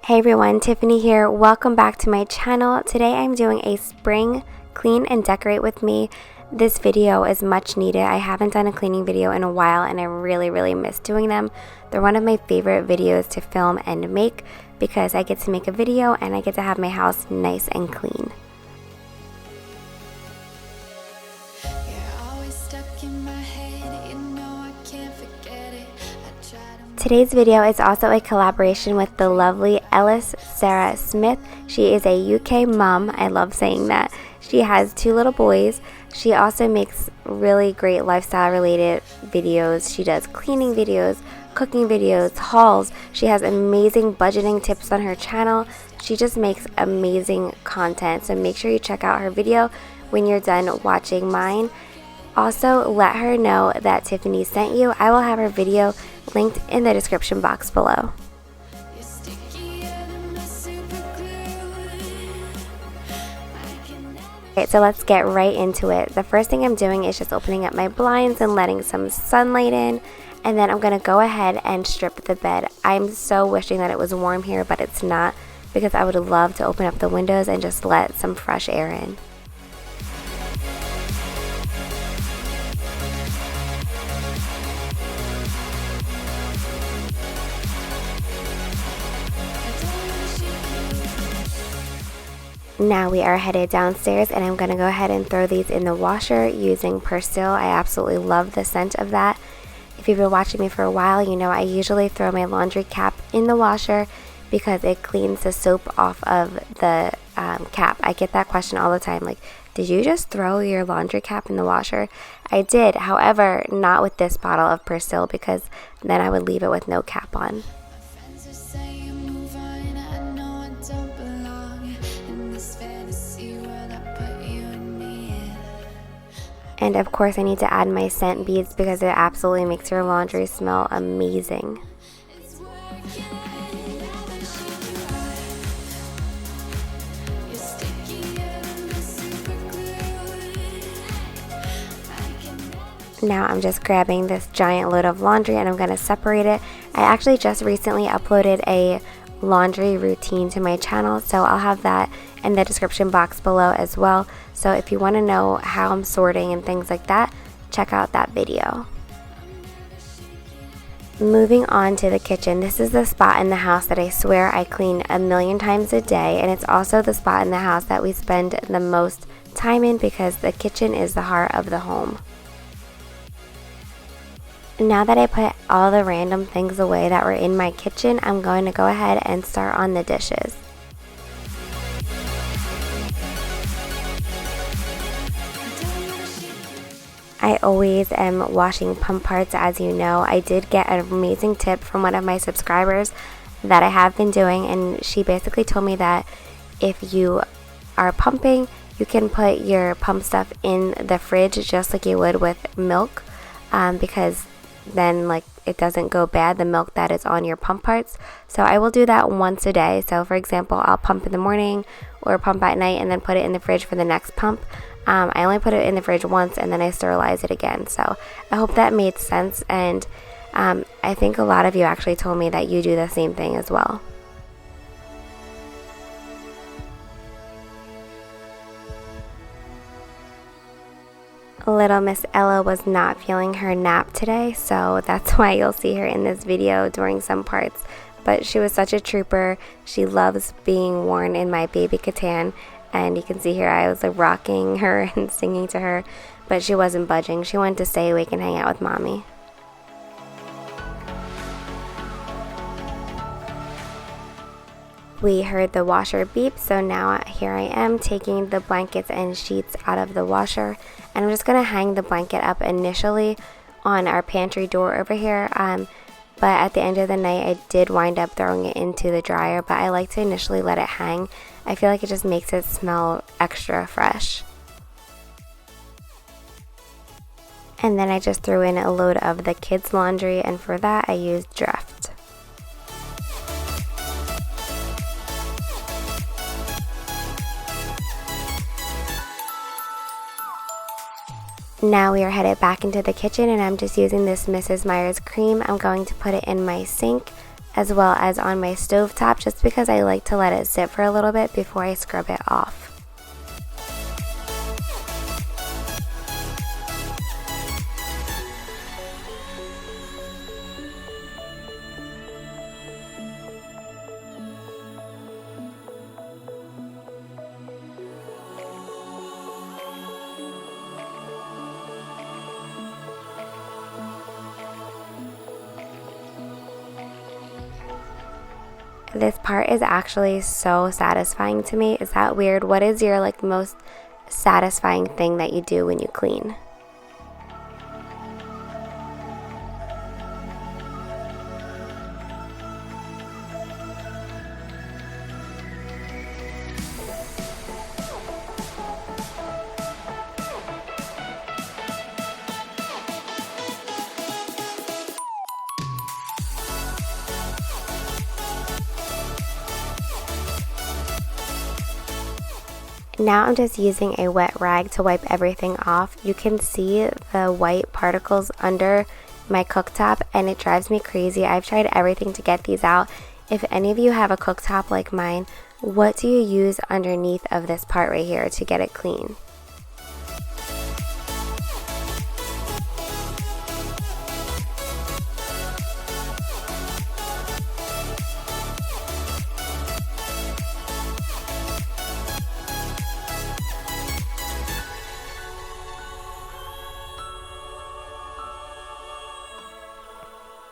Hey everyone, Tiffany here. Welcome back to my channel. Today I'm doing a spring clean and decorate with me. This video is much needed. I haven't done a cleaning video in a while and I really miss doing them. They're one of my favorite videos to film and make because I get to make a video and I get to have my house nice and clean. Today's video is also a collaboration with the lovely Ellis Sarah Smith. She is a UK mom. I love saying that. She has 2 little boys. She also makes really great lifestyle related videos. She does cleaning videos, cooking videos, hauls. She has amazing budgeting tips on her channel. She just makes amazing content. So make sure you check out her video when you're done watching mine. Also, let her know that Tiffany sent you. I will have her video linked in the description box below. Alright, so let's get right into it. The first thing I'm doing is just opening up my blinds and letting some sunlight in, and then I'm going to go ahead and strip the bed. I'm so wishing that it was warm here, but it's not, because I would love to open up the windows and just let some fresh air in. Now we are headed downstairs and I'm going to go ahead and throw these in the washer using Persil. I absolutely love the scent of that. If you've been watching me for a while, you know I usually throw my laundry cap in the washer because it cleans the soap off of the cap. I get that question all the time, like, did you just throw your laundry cap in the washer? I did, however, not with this bottle of Persil because then I would leave it with no cap on. And of course I need to add my scent beads because it absolutely makes your laundry smell amazing. Now I'm just grabbing this giant load of laundry and I'm going to separate it. I actually just recently uploaded a laundry routine to my channel, so I'll have that in the description box below as well. So if you want to know how I'm sorting and things like that, check out that video. Moving on to the kitchen. This is the spot in the house that I swear I clean a million times a day, and it's also the spot in the house that we spend the most time in because the kitchen is the heart of the home. Now that I put all the random things away that were in my kitchen, I'm going to go ahead and start on the dishes. I always am washing pump parts, as you know. I did get an amazing tip from one of my subscribers that I have been doing, and she basically told me that if you are pumping, you can put your pump stuff in the fridge just like you would with milk, because then it doesn't go bad, the milk that is on your pump parts. So I will do that once a day. So for example, I'll pump in the morning or pump at night and then put it in the fridge for the next pump. I only put it in the fridge once and then I sterilize it again. So I hope that made sense, and I think a lot of you actually told me that you do the same thing as well. Little Miss Ella was not feeling her nap today, so that's why you'll see her in this video during some parts. But she was such a trooper. She loves being worn in my baby Catan, and you can see here I was rocking her and singing to her, but she wasn't budging. She wanted to stay awake and hang out with mommy. We heard the washer beep, so now here I am taking the blankets and sheets out of the washer, and I'm just going to hang the blanket up initially on our pantry door over here, but at the end of the night I did wind up throwing it into the dryer, but I like to initially let it hang. I feel like it just makes it smell extra fresh. And then I just threw in a load of the kids' laundry, and for that I used Drift. Now we are headed back into the kitchen, and I'm just using this Mrs. Meyer's cream. I'm going to put it in my sink as well as on my stovetop, just because I like to let it sit for a little bit before I scrub it off. This part is actually so satisfying to me. Is that weird? What is your most satisfying thing that you do when you clean? Now I'm just using a wet rag to wipe everything off. You can see the white particles under my cooktop and it drives me crazy. I've tried everything to get these out. If any of you have a cooktop like mine, what do you use underneath of this part right here to get it clean?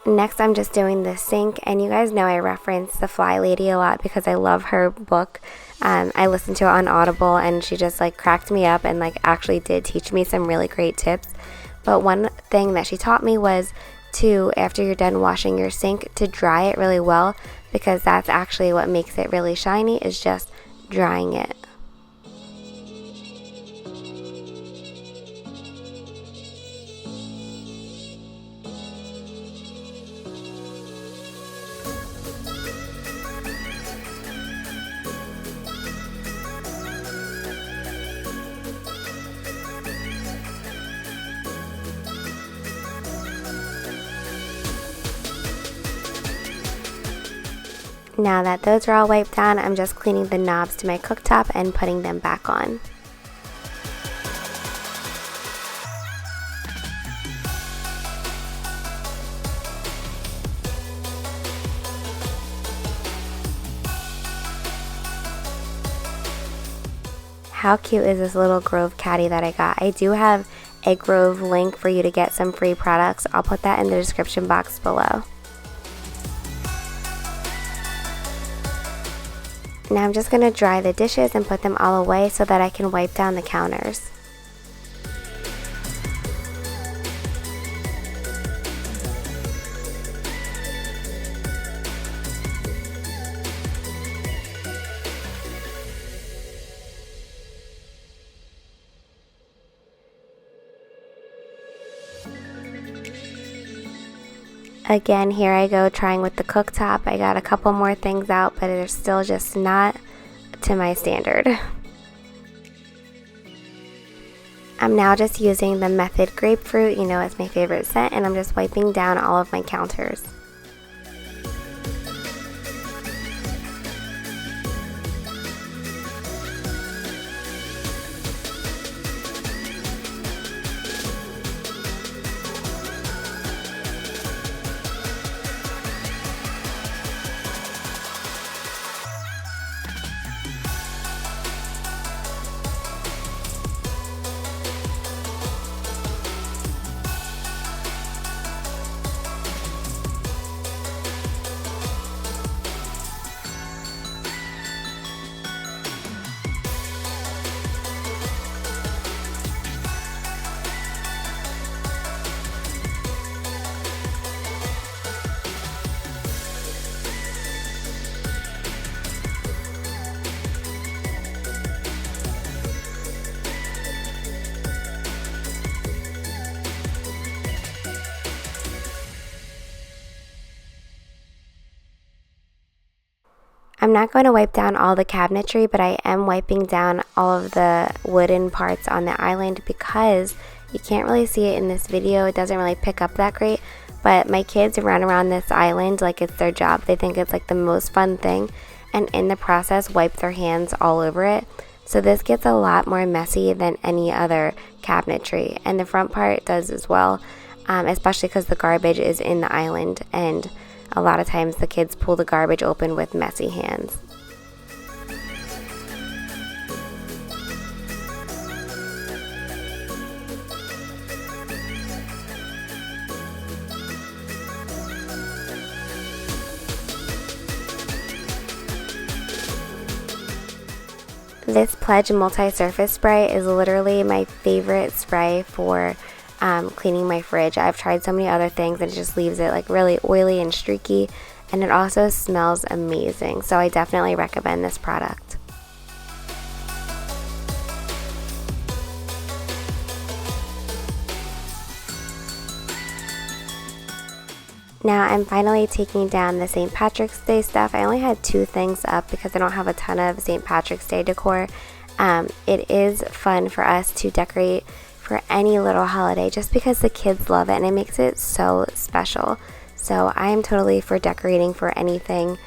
Next, I'm just doing the sink, and you guys know I reference The Fly Lady a lot because I love her book. I listened to it on Audible, and she just cracked me up and actually did teach me some really great tips. But one thing that she taught me was to, after you're done washing your sink, to dry it really well, because that's actually what makes it really shiny, is just drying it. Now that those are all wiped down, I'm just cleaning the knobs to my cooktop and putting them back on. How cute is this little Grove caddy that I got? I do have a Grove link for you to get some free products. I'll put that in the description box below. Now I'm just going to dry the dishes and put them all away so that I can wipe down the counters. Again, here I go trying with the cooktop. I got a couple more things out, but they're still just not to my standard. I'm now just using the Method Grapefruit, you know, it's my favorite scent, and I'm just wiping down all of my counters. I'm not going to wipe down all the cabinetry, but I am wiping down all of the wooden parts on the island because you can't really see it in this video. It doesn't really pick up that great, But my kids run around this island like it's their job. They think it's like the most fun thing, and in the process wipe their hands all over it. So this gets a lot more messy than any other cabinetry, and the front part does as well, especially because the garbage is in the island, and a lot of times the kids pull the garbage open with messy hands. This Pledge multi-surface spray is literally my favorite spray for cleaning my fridge. I've tried so many other things and it just leaves it like really oily and streaky, and it also smells amazing. So I definitely recommend this product. Now I'm finally taking down the St. Patrick's Day stuff. I only had 2 things up because I don't have a ton of St. Patrick's Day decor. It is fun for us to decorate for any little holiday just because the kids love it and it makes it so special. So I am totally for decorating for anything.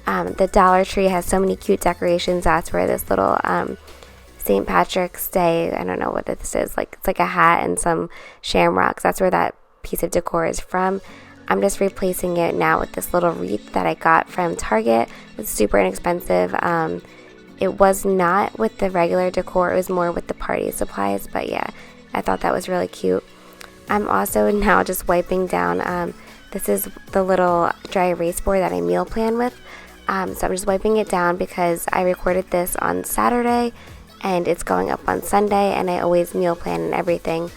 The Dollar Tree has so many cute decorations. That's where this little St. Patrick's Day, I don't know what this is, like it's like a hat and some shamrocks. That's where that piece of decor is from. I'm just replacing it now with this little wreath that I got from Target. It's super inexpensive. It was not with the regular decor, it was more with the party supplies, but yeah, I thought that was really cute. I'm also now just wiping down, this is the little dry erase board that I meal plan with. So I'm just wiping it down because I recorded this on Saturday and it's going up on Sunday, and I always meal plan and everything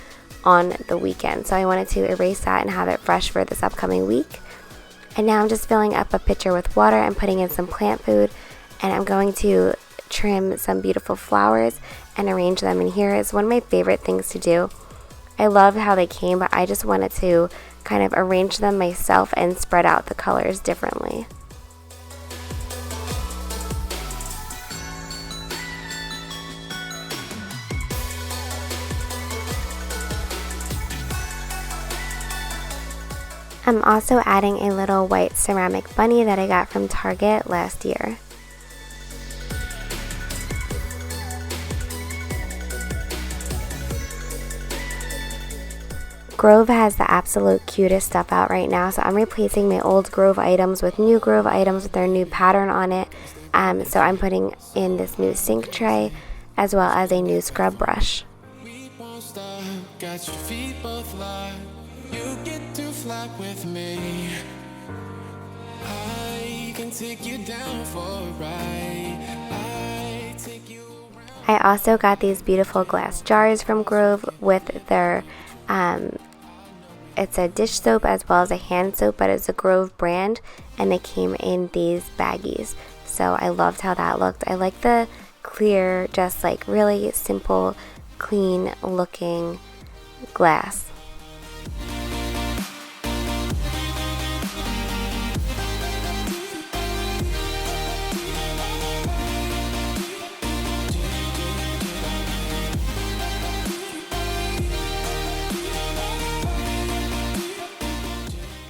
on the weekend. So I wanted to erase that and have it fresh for this upcoming week. And now I'm just filling up a pitcher with water and putting in some plant food, and I'm going to trim some beautiful flowers and arrange them in here. It's one of my favorite things to do. I love how they came, but I just wanted to kind of arrange them myself and spread out the colors differently. I'm also adding a little white ceramic bunny that I got from Target last year. Grove has the absolute cutest stuff out right now, so I'm replacing my old Grove items with new Grove items with their new pattern on it. So I'm putting in this new sink tray as well as a new scrub brush. We won't stop, got your feet both locked. You get to fly with me. I can take you down for a ride. I take you around. I also got these beautiful glass jars from Grove with their it's a dish soap as well as a hand soap, but it's a Grove brand, and they came in these baggies. So I loved how that looked. I like the clear, just like really simple, clean looking glass.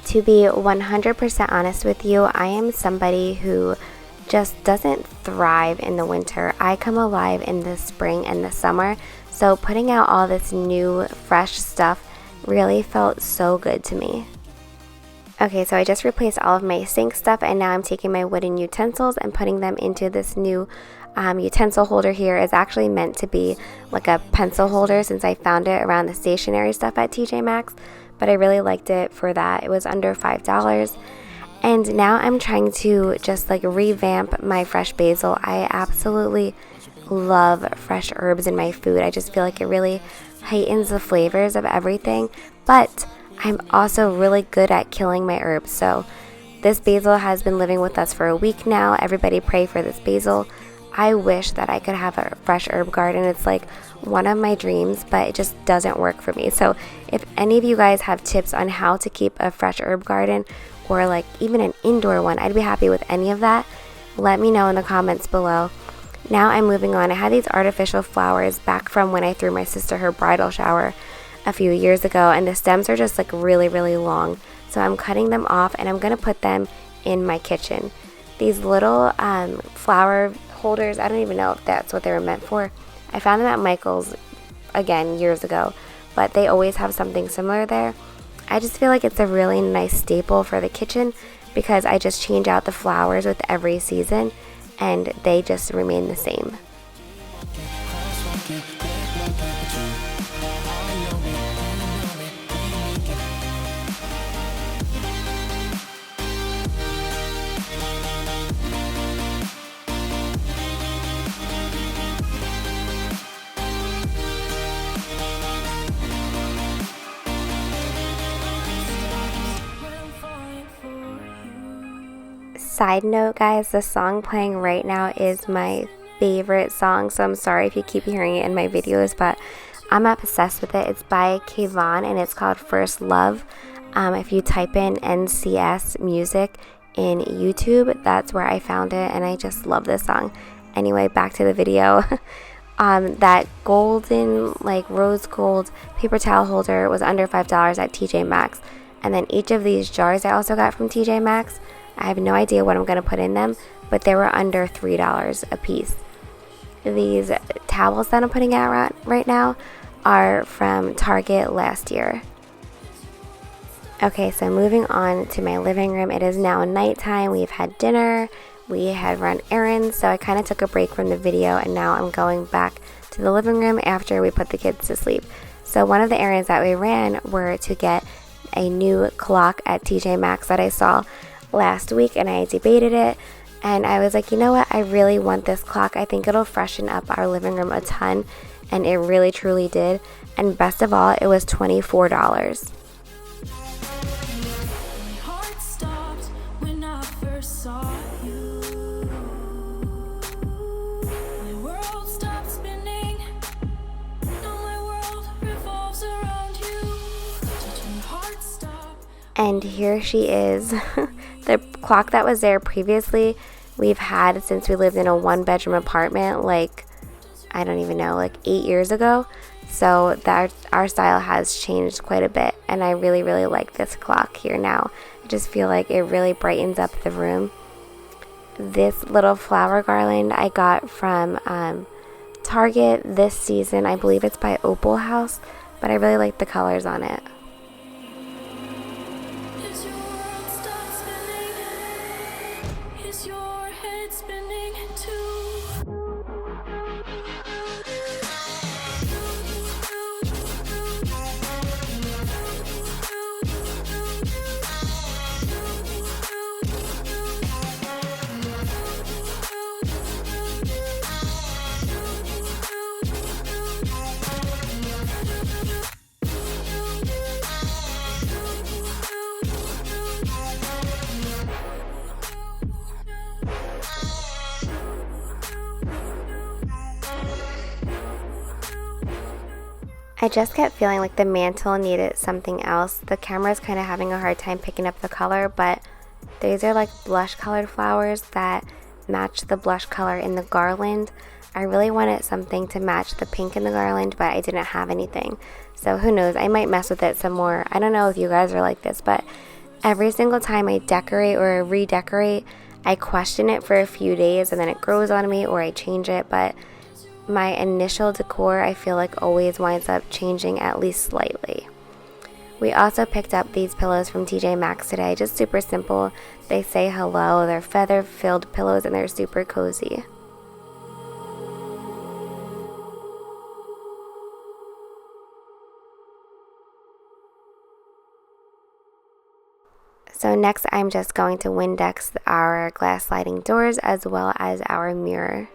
To be 100% honest with you, I am somebody who just doesn't thrive in the winter. I come alive in the spring and the summer, so putting out all this new fresh stuff really felt so good to me. Okay, so I just replaced all of my sink stuff, and now I'm taking my wooden utensils and putting them into this new utensil holder here. Is actually meant to be like a pencil holder since I found it around the stationery stuff at TJ Maxx, but I really liked it for that. It was under $5. And now I'm trying to just like revamp my fresh basil. I absolutely love fresh herbs in my food. I just feel like it really heightens the flavors of everything, but I'm also really good at killing my herbs. So this basil has been living with us for a week now. Everybody pray for this basil. I wish that I could have a fresh herb garden. It's like one of my dreams, but it just doesn't work for me. So if any of you guys have tips on how to keep a fresh herb garden, or like even an indoor one, I'd be happy with any of that. Let me know in the comments below. Now I'm moving on. I had these artificial flowers back from when I threw my sister her bridal shower a few years ago, and the stems are just like really, really long. So I'm cutting them off and I'm going to put them in my kitchen. These little flower holders, I don't even know if that's what they were meant for. I found them at Michael's, again, years ago, but they always have something similar there. I just feel like it's a really nice staple for the kitchen because I just change out the flowers with every season and they just remain the same. Side note, guys, the song playing right now is my favorite song, so I'm sorry if you keep hearing it in my videos, but I'm obsessed with it. It's by Kayvon and it's called First Love. If you type in NCS music in YouTube, that's where I found it, and I just love this song. Anyway, back to the video. That golden, like rose gold paper towel holder was under $5 at TJ Maxx, and then each of these jars I also got from TJ Maxx, I have no idea what I'm going to put in them, but they were under $3 a piece. These towels that I'm putting out right now are from Target last year. Okay, so moving on to my living room. It is now nighttime. We've had dinner. We had run errands, so I kind of took a break from the video, and now I'm going back to the living room after we put the kids to sleep. So one of the errands that we ran were to get a new clock at TJ Maxx that I saw last week, and I debated it, and I was like, you know what, I really want this clock. I think it'll freshen up our living room a ton, and it really truly did. And best of all, it was $24. And here she is. The clock that was there previously, we've had since we lived in a 1-bedroom apartment, like, I don't even know, like 8 years ago. So that our style has changed quite a bit, and I really, really like this clock here now. I just feel like it really brightens up the room. This little flower garland I got from Target this season. I believe it's by Opal House, but I really like the colors on it. I just kept feeling like the mantle needed something else. The camera's kind of having a hard time picking up the color, but these are like blush colored flowers that match the blush color in the garland. I really wanted something to match the pink in the garland, but I didn't have anything. So who knows, I might mess with it some more. I don't know if you guys are like this, but every single time I decorate or redecorate, I question it for a few days and then it grows on me or I change it, but my initial decor I feel like always winds up changing at least slightly. We also picked up these pillows from TJ Maxx today, just super simple. They say hello, they're feather-filled pillows and they're super cozy. So next I'm just going to Windex our glass sliding doors as well as our mirror.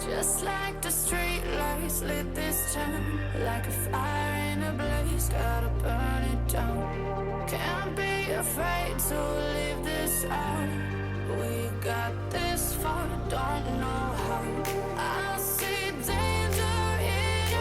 Just like the street lights lit this town, like a fire in a blaze, gotta burn it down. Can't be afraid to leave this out. We got this far, don't know how. I see danger in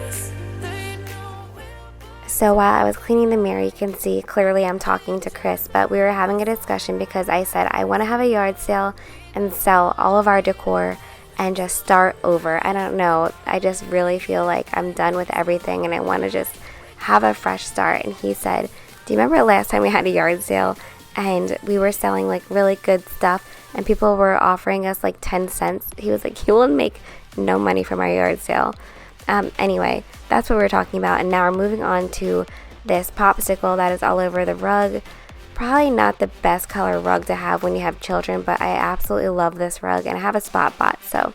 us. They know we'll... So while I was cleaning the mirror, you can see clearly I'm talking to Chris, but we were having a discussion because I said I want to have a yard sale and sell all of our decor and just start over. I don't know, I just really feel like I'm done with everything and I want to just have a fresh start. And he said, do you remember last time we had a yard sale and we were selling like really good stuff and people were offering us like 10 cents? He was like, you will make no money from our yard sale. Anyway, that's what we're talking about. And now we're moving on to this popsicle that is all over the rug. Probably not the best color rug to have when you have children, but I absolutely love this rug and I have a spot bought. So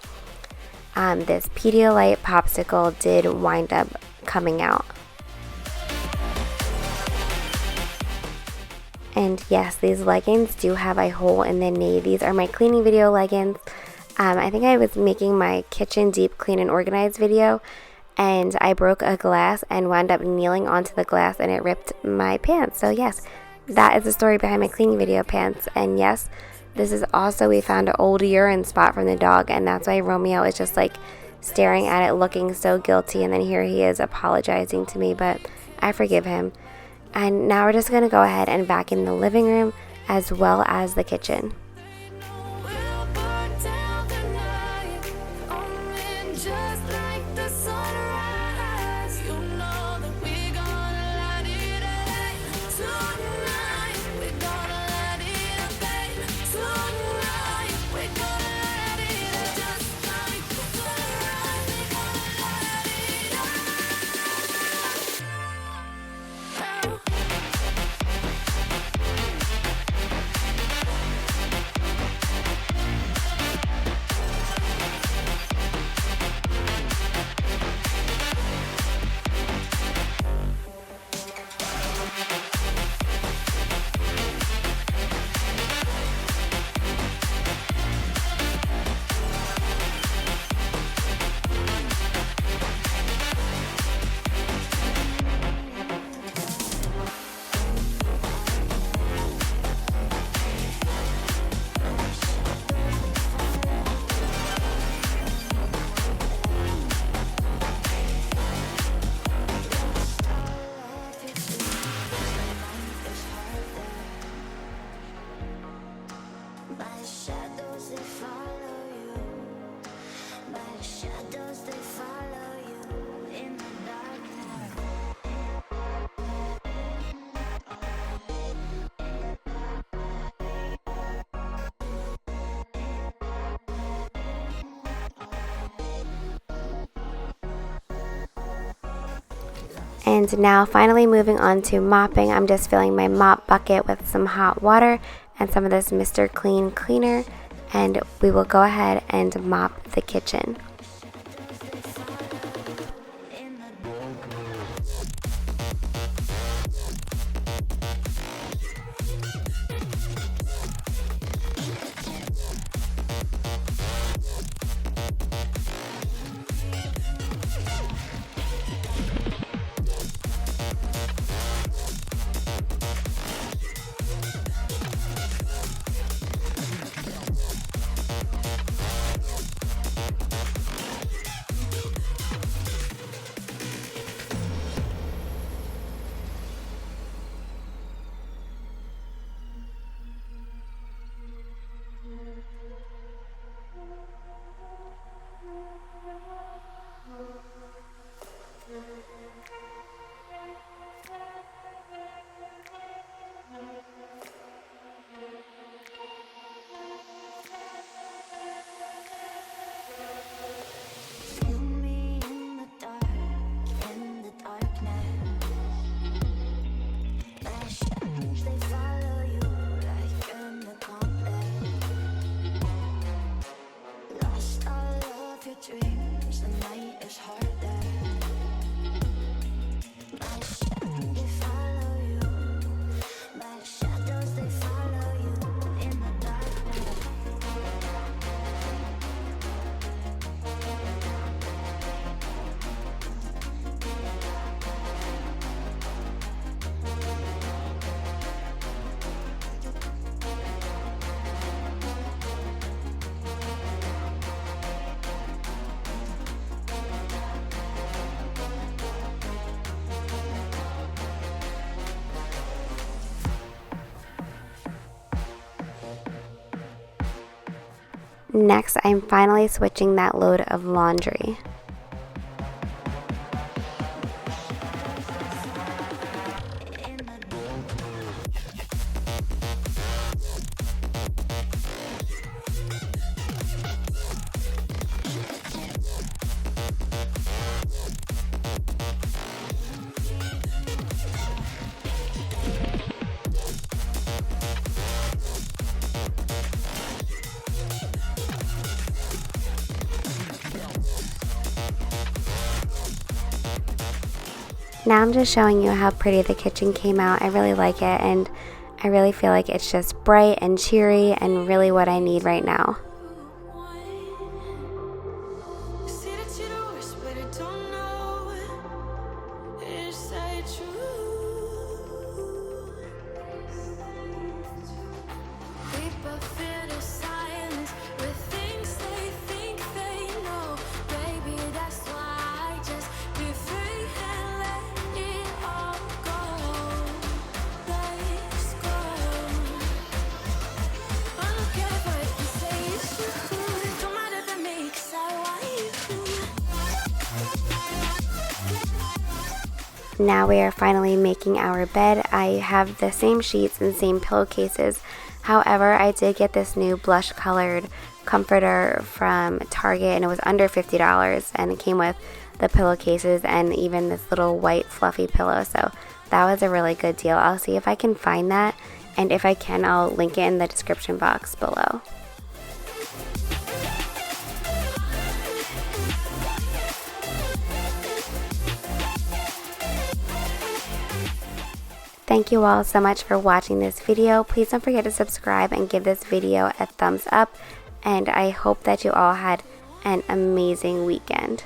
this Pedialyte popsicle did wind up coming out. And yes, these leggings do have a hole in the knee. These are my cleaning video leggings. I think I was making my kitchen deep clean and organized video and I broke a glass and wound up kneeling onto the glass and it ripped my pants. So yes, that is the story behind my cleaning video pants. And yes, this is also, we found an old urine spot from the dog and that's why Romeo is just like staring at it looking so guilty, and then here he is apologizing to me, but I forgive him. And now we're just going to go ahead and vacuum the living room as well as the kitchen. And now finally moving on to mopping. I'm just filling my mop bucket with some hot water and some of this Mr. Clean cleaner, and we will go ahead and mop the kitchen. Next, I'm finally switching that load of laundry. Now I'm just showing you how pretty the kitchen came out. I really like it, and I really feel like it's just bright and cheery and really what I need right now. Now we are finally making our bed. I have the same sheets and same pillowcases. However, I did get this new blush colored comforter from Target, and it was under $50, and it came with the pillowcases and even this little white fluffy pillow. So that was a really good deal. I'll see if I can find that, and if I can, I'll link it in the description box below. Thank you all so much for watching this video. Please don't forget to subscribe and give this video a thumbs up. And I hope that you all had an amazing weekend.